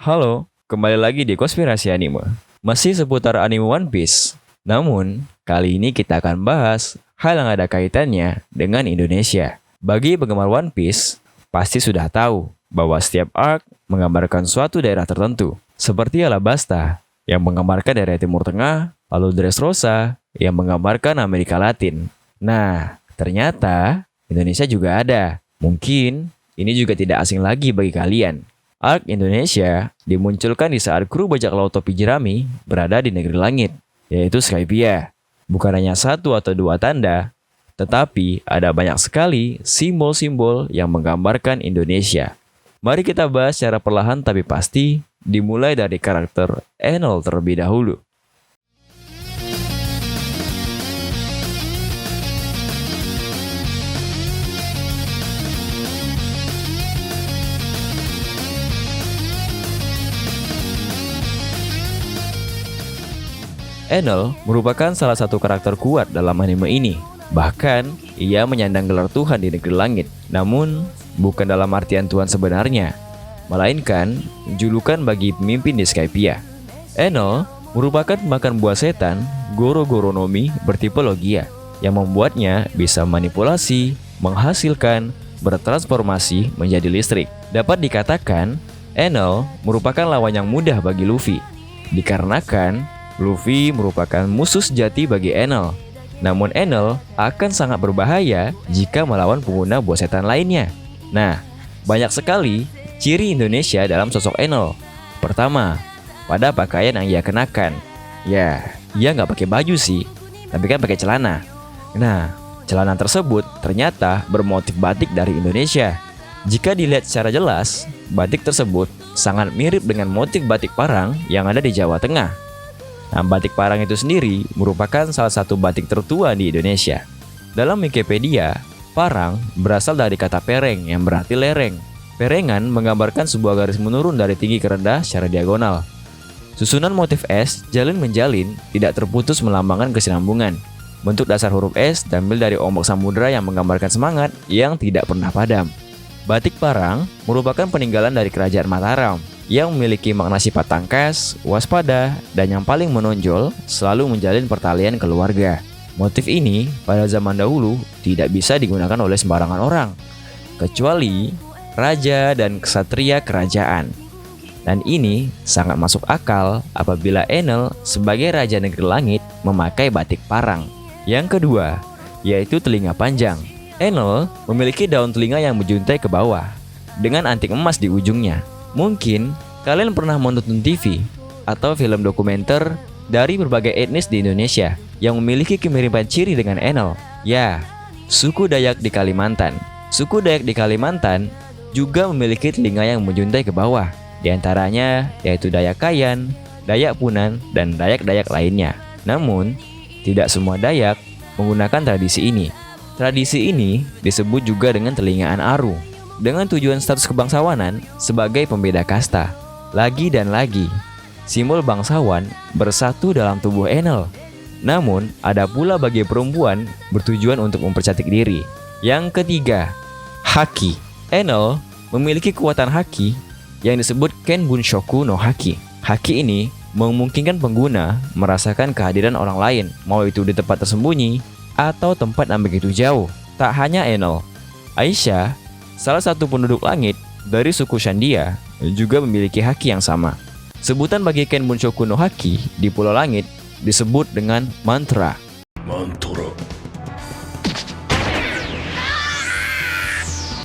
Halo, kembali lagi di Konspirasi Anime. Masih seputar anime One Piece. Namun, kali ini kita akan bahas hal yang ada kaitannya dengan Indonesia. Bagi penggemar One Piece, pasti sudah tahu bahwa setiap arc menggambarkan suatu daerah tertentu. Seperti Alabasta yang menggambarkan daerah Timur Tengah, lalu Dressrosa yang menggambarkan Amerika Latin. Nah, ternyata Indonesia juga ada. Mungkin ini juga tidak asing lagi bagi kalian. Arc Indonesia dimunculkan di saat kru bajak laut topi jerami berada di negeri langit, yaitu Skypiea. Bukan hanya satu atau dua tanda, tetapi ada banyak sekali simbol-simbol yang menggambarkan Indonesia. Mari kita bahas secara perlahan tapi pasti, dimulai dari karakter Enel terlebih dahulu. Enel merupakan salah satu karakter kuat dalam anime ini. Bahkan, ia menyandang gelar Tuhan di negeri langit. Namun, bukan dalam artian Tuhan sebenarnya, melainkan julukan bagi pemimpin di Skypiea. Enel merupakan pemakan buah setan Goro-Goronomi bertipe Logia, yang membuatnya bisa manipulasi, menghasilkan, bertransformasi menjadi listrik. Dapat dikatakan, Enel merupakan lawan yang mudah bagi Luffy, dikarenakan Luffy merupakan musuh sejati bagi Enel. Namun Enel akan sangat berbahaya jika melawan pengguna buah setan lainnya. Nah, banyak sekali ciri Indonesia dalam sosok Enel. Pertama, pada pakaian yang ia kenakan. Ya, ia nggak pakai baju sih, tapi kan pakai celana. Nah, celana tersebut ternyata bermotif batik dari Indonesia. Jika dilihat secara jelas, batik tersebut sangat mirip dengan motif batik parang yang ada di Jawa Tengah. Nah, batik parang itu sendiri merupakan salah satu batik tertua di Indonesia. Dalam Wikipedia, parang berasal dari kata pereng yang berarti lereng. Perengan menggambarkan sebuah garis menurun dari tinggi ke rendah secara diagonal. Susunan motif es jalin menjalin tidak terputus melambangkan kesinambungan. Bentuk dasar huruf S diambil dari ombak samudera yang menggambarkan semangat yang tidak pernah padam. Batik parang merupakan peninggalan dari Kerajaan Mataram yang memiliki makna sifat tangkas, waspada, dan yang paling menonjol selalu menjalin pertalian keluarga. Motif ini pada zaman dahulu tidak bisa digunakan oleh sembarangan orang, kecuali raja dan ksatria kerajaan. Dan ini sangat masuk akal apabila Enel sebagai Raja Negeri Langit memakai batik parang. Yang kedua, yaitu telinga panjang. Enel memiliki daun telinga yang menjuntai ke bawah, dengan anting emas di ujungnya. Mungkin kalian pernah menonton TV atau film dokumenter dari berbagai etnis di Indonesia yang memiliki kemiripan ciri dengan Enel. Ya, suku Dayak di Kalimantan. Suku Dayak di Kalimantan juga memiliki telinga yang menjuntai ke bawah. Di antaranya yaitu Dayak Kayan, Dayak Punan, dan Dayak-Dayak lainnya. Namun, tidak semua Dayak menggunakan tradisi ini. Tradisi ini disebut juga dengan telingaan aru, dengan tujuan status kebangsawanan sebagai pembeda kasta. Lagi dan lagi, simbol bangsawan bersatu dalam tubuh Enel. Namun, ada pula bagi perempuan bertujuan untuk mempercantik diri. Yang ketiga, haki. Enel memiliki kekuatan haki yang disebut Ken Bunshoku no Haki. Haki ini memungkinkan pengguna merasakan kehadiran orang lain, mau itu di tempat tersembunyi atau tempat yang begitu jauh. Tak hanya Enel, Aisyah, salah satu penduduk langit dari suku Shandia, juga memiliki haki yang sama. Sebutan bagi Ken Bunshoku no Haki di Pulau Langit disebut dengan mantra.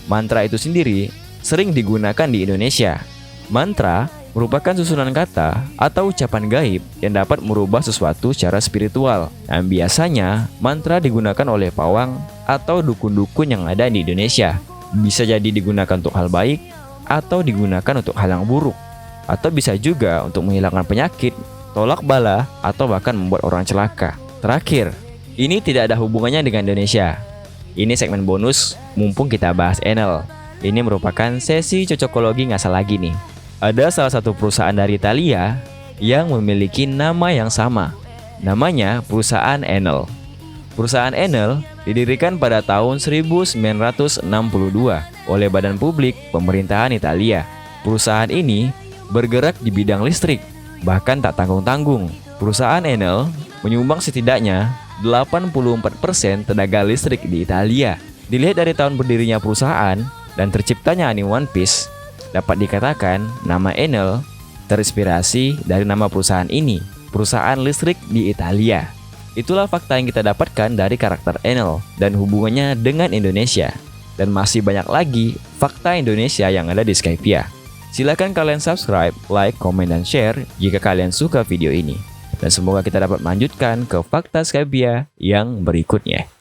Mantra itu sendiri sering digunakan di Indonesia. Mantra merupakan susunan kata atau ucapan gaib yang dapat merubah sesuatu secara spiritual. Dan biasanya mantra digunakan oleh pawang atau dukun-dukun yang ada di Indonesia. Bisa jadi digunakan untuk hal baik atau digunakan untuk hal yang buruk, atau bisa juga untuk menghilangkan penyakit, tolak bala, atau bahkan membuat orang celaka. Terakhir, ini tidak ada hubungannya dengan Indonesia. Ini segmen bonus mumpung kita bahas Enel. Ini merupakan sesi cocokologi ngasal lagi nih. Ada salah satu perusahaan dari Italia yang memiliki nama yang sama. Namanya perusahaan Enel. Perusahaan Enel didirikan pada tahun 1962 oleh Badan Publik Pemerintahan Italia. Perusahaan ini bergerak di bidang listrik. Bahkan tak tanggung-tanggung, perusahaan Enel menyumbang setidaknya 84% tenaga listrik di Italia. Dilihat dari tahun berdirinya perusahaan dan terciptanya anime One Piece, dapat dikatakan nama Enel terinspirasi dari nama perusahaan ini, perusahaan listrik di Italia. Itulah fakta yang kita dapatkan dari karakter Enel dan hubungannya dengan Indonesia. Dan masih banyak lagi fakta Indonesia yang ada di Skypiea. Silakan kalian subscribe, like, komen, dan share jika kalian suka video ini. Dan semoga kita dapat melanjutkan ke fakta Skypiea yang berikutnya.